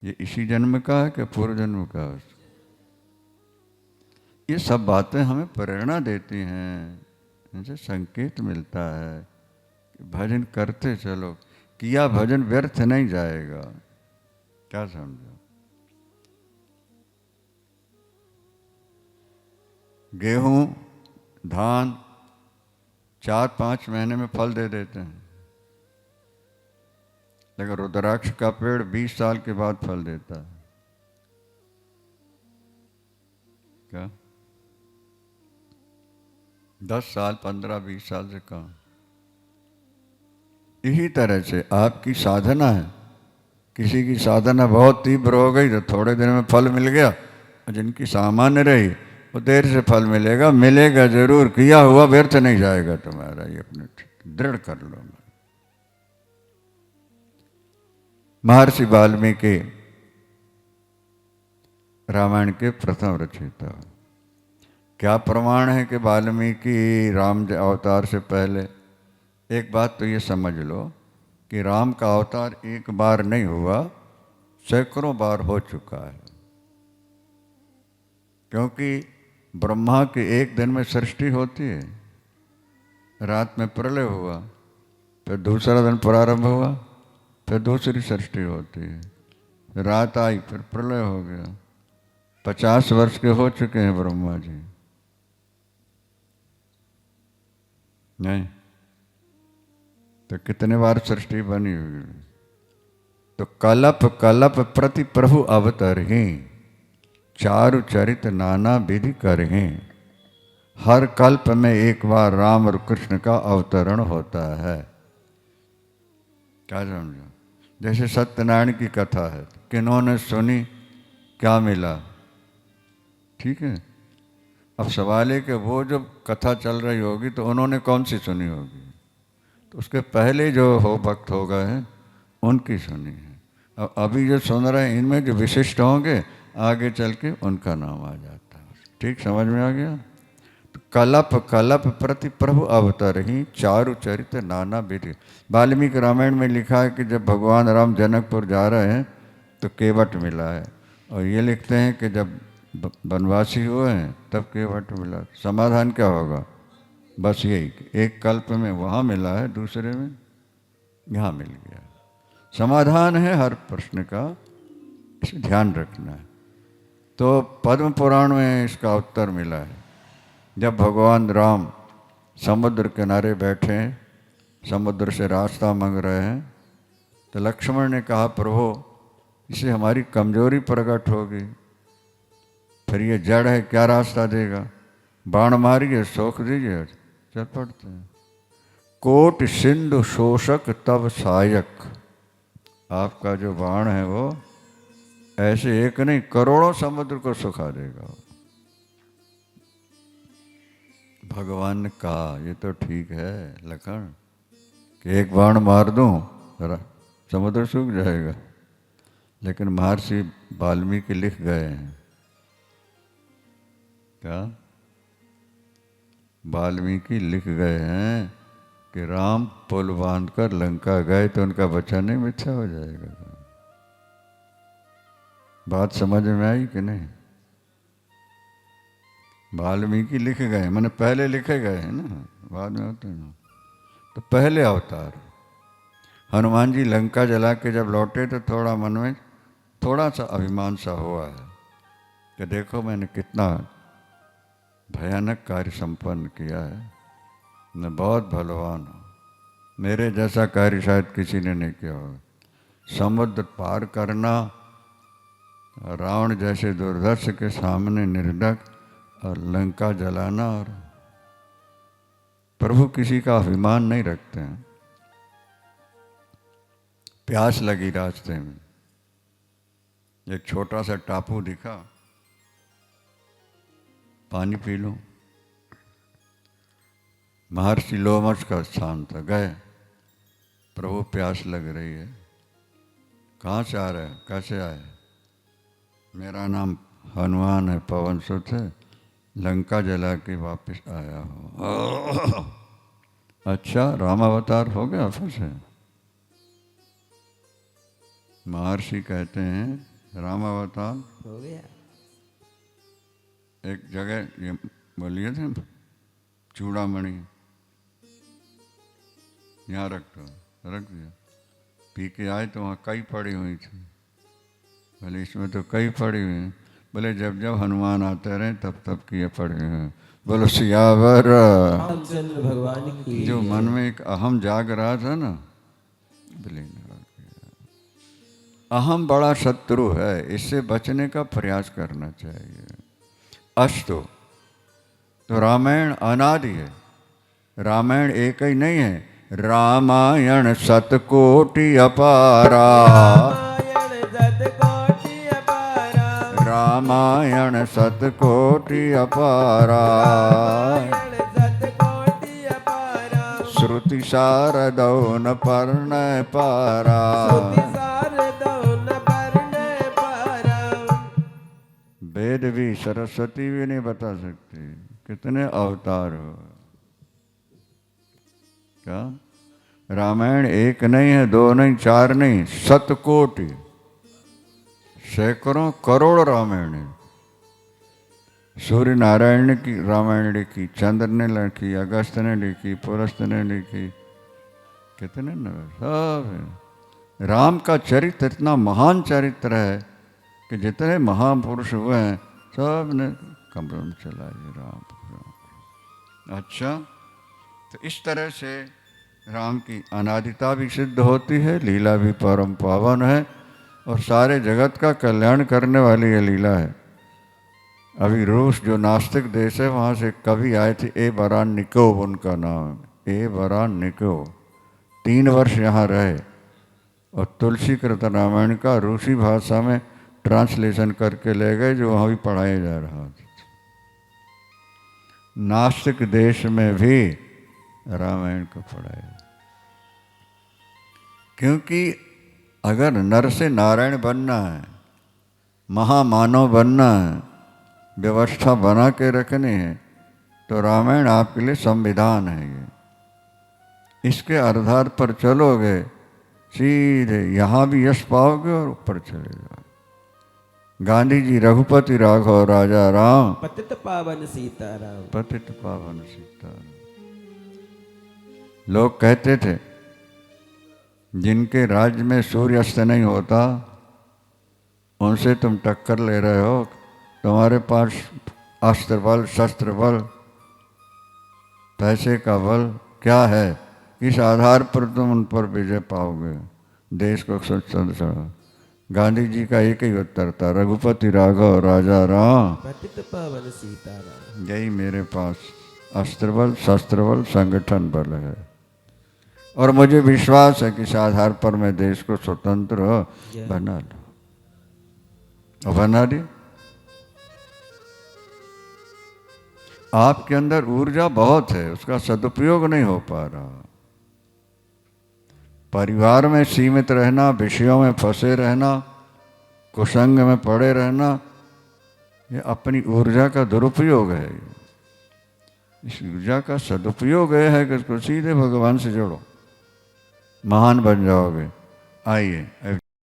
ये इसी जन्म का है कि पूर्व जन्म का है? ये सब बातें हमें प्रेरणा देती हैं, इनसे संकेत मिलता है कि भजन करते चलो, किया भजन व्यर्थ नहीं जाएगा। क्या समझो? गेहूं, धान 4-5 महीने में फल दे देते हैं, लेकिन रुद्राक्ष का पेड़ 20 साल के बाद फल देता है। क्या? 10 साल, 15-20 साल से कम। इसी तरह से आपकी साधना है, किसी की साधना बहुत तीव्र हो गई तो थोड़े दिन में फल मिल गया, और जिनकी सामान्य रही वो देर से फल मिलेगा, मिलेगा जरूर, किया हुआ व्यर्थ नहीं जाएगा तुम्हारा, ये अपने दृढ़ कर लो। महर्षि वाल्मीकि रामायण के प्रथम रचयिता। क्या प्रमाण है कि वाल्मीकि राम अवतार से पहले? एक बात तो ये समझ लो कि राम का अवतार एक बार नहीं हुआ, सैकड़ों बार हो चुका है। क्योंकि ब्रह्मा के एक दिन में सृष्टि होती है, रात में प्रलय हुआ, फिर दूसरा दिन प्रारंभ हुआ, फिर दूसरी सृष्टि होती है, रात आई, फिर प्रलय हो गया। 50 वर्ष के हो चुके हैं ब्रह्मा जी, नहीं तो कितने बार सृष्टि बनी हुई? तो कलप कलप प्रति प्रभु अवतरहि, चारु चरित नाना विधि करहि। हर कल्प में एक बार राम और कृष्ण का अवतरण होता है। क्या समझो? जैसे सत्यनारायण की कथा है, किन्होंने सुनी, क्या मिला? ठीक है, अब सवाल है कि वो जब कथा चल रही होगी तो उन्होंने कौन सी सुनी होगी? तो उसके पहले जो हो भक्त हो गए हैं उनकी सुनी है। अब अभी जो सुन रहे हैं इनमें जो विशिष्ट होंगे आगे चल के उनका नाम आ जाता है। ठीक समझ में आ गया? तो कलप कलप प्रति प्रभु अवतरहि, चारु चरित नाना विधि। वाल्मीकि रामायण में लिखा है कि जब भगवान राम जनकपुर जा रहे हैं तो केवट मिला है, और ये लिखते हैं कि जब वनवासी हुए हैं तब केवट मिला। समाधान क्या होगा? बस यही, एक कल्प में वहाँ मिला है, दूसरे में यहाँ मिल गया। समाधान है हर प्रश्न का, इसे ध्यान रखना है। तो पद्म पुराण में इसका उत्तर मिला है। जब भगवान राम समुद्र किनारे बैठे हैं, समुद्र से रास्ता मांग रहे हैं, तो लक्ष्मण ने कहा, प्रभु इसे हमारी कमजोरी प्रकट होगी, फिर ये जड़ है, क्या रास्ता देगा? बाण मारिए, सोख दीजिए, चल पड़ते हैं। कोट सिंधु शोषक तब सायक। आपका जो बाण है वो ऐसे एक नहीं, करोड़ों समुद्र को सुखा देगा। भगवान ने कहा, ये तो ठीक है लखन कि एक बाण मार दूं समुद्र सूख जाएगा, लेकिन महर्षि वाल्मीकि लिख गए हैं। क्या? वाल्मीकि लिख गए हैं कि राम पुल बांधकर लंका गए तो उनका बच्चा नहीं मिथ्या हो जाएगा। बात समझ में आई कि नहीं? वाल्मीकि लिख गए, मैंने पहले लिखे गए हैं ना, बाद में होते हैं ना। तो पहले अवतार हनुमान जी लंका जला के जब लौटे तो थोड़ा मन में थोड़ा सा अभिमान सा हुआ है कि देखो मैंने कितना भयानक कार्य संपन्न किया है, मैं बहुत बलवान हूँ, मेरे जैसा कार्य शायद किसी ने नहीं किया होगा। समुद्र पार करना, रावण जैसे दुर्धर्ष के सामने निर्डक, और लंका जलाना। और प्रभु किसी का अभिमान नहीं रखते हैं। प्यास लगी रास्ते में, एक छोटा सा टापू दिखा, पानी पी लूं। महर्षि लोमश का स्थान था, गए, प्रभु प्यास लग रही है। कहाँ से आ रहे हैं, कैसे आए? मेरा नाम हनुमान है, पवन सुत है, लंका जला के वापस आया हूँ। अच्छा, राम अवतार हो गया फिर से? महर्षि कहते हैं राम अवतार हो गया। एक जगह ये बोलिए थे चूड़ामणि यहाँ रख दो, रख दिया। पी के आए तो वहाँ कई पड़ी हुई थी। बोले इसमें तो कई पड़ी हुई हैं। बोले जब जब हनुमान आते रहे तब तब की ये पड़े हैं। बोलो सियावर रामचंद्र भगवान की जो मन में एक अहम जाग रहा था ना, बोले अहम बड़ा शत्रु है, इससे बचने का प्रयास करना चाहिए। अस्तु तो रामायण अनादि है। रामायण एक ही नहीं है, रामायण शतकोटि अपारा। रामायण शतकोटि अपारा। श्रुति शारदौ न पर्णय पारा। वेद भी सरस्वती भी नहीं बता सकती कितने अवतार हो। क्या रामायण एक नहीं है, दो नहीं, चार नहीं, शतकोटि, सैकड़ों करोड़ रामायण है। सूर्य नारायण ने की रामायण लिखी, चंद्र ने लिखी, अगस्त ने लिखी, पुलस्त ने लिखी, कितने न सब है। राम का चरित्र इतना महान चरित्र है कि जितने महापुरुष हुए हैं सब ने कमरों में चलाए राम। अच्छा, तो इस तरह से राम की अनादिता भी सिद्ध होती है, लीला भी परम पावन है और सारे जगत का कल्याण करने वाली ये लीला है। अभी रूस जो नास्तिक देश है वहाँ से कवि आए थे, एबरान निकोव उनका नाम है, एबरान निकोव। 3 वर्ष यहाँ रहे और तुलसी कृत रामायण का रूसी भाषा में ट्रांसलेशन करके ले गए, जो वहाँ भी पढ़ाया जा रहा था। नास्तिक देश में भी रामायण को पढ़ाया, क्योंकि अगर नर से नारायण बनना है, महामानव बनना है, व्यवस्था बना के रखनी है, तो रामायण आपके लिए संविधान है। ये इसके आधार पर चलोगे सीधे यहाँ भी यश पाओगे और ऊपर चले जाओगे। गांधी जी रघुपति राघव राजा राम, पतित पावन सीताराम। पतित पावन सीताराम। लोग कहते थे जिनके राज्य में सूर्यास्त नहीं होता उनसे तुम टक्कर ले रहे हो, तुम्हारे पास अस्त्र बल, शस्त्र बल, पैसे का बल क्या है, किस आधार पर तुम उन पर विजय पाओगे, देश को स्वतंत्र। गांधी जी का एक ही उत्तर था, रघुपति राघव राजा राम, पतित पावन सीताराम। यही मेरे पास अस्त्र बल, शस्त्र बल, संगठन बल है और मुझे विश्वास है कि इस आधार पर मैं देश को स्वतंत्र बना लूं। और बना दी। आपके अंदर ऊर्जा बहुत है, उसका सदुपयोग नहीं हो पा रहा। परिवार में सीमित रहना, विषयों में फंसे रहना, कुसंग में पड़े रहना, ये अपनी ऊर्जा का दुरुपयोग है। इस ऊर्जा का सदुपयोग यह है कि इसको सीधे भगवान से जोड़ो, महान बन जाओगे। आइए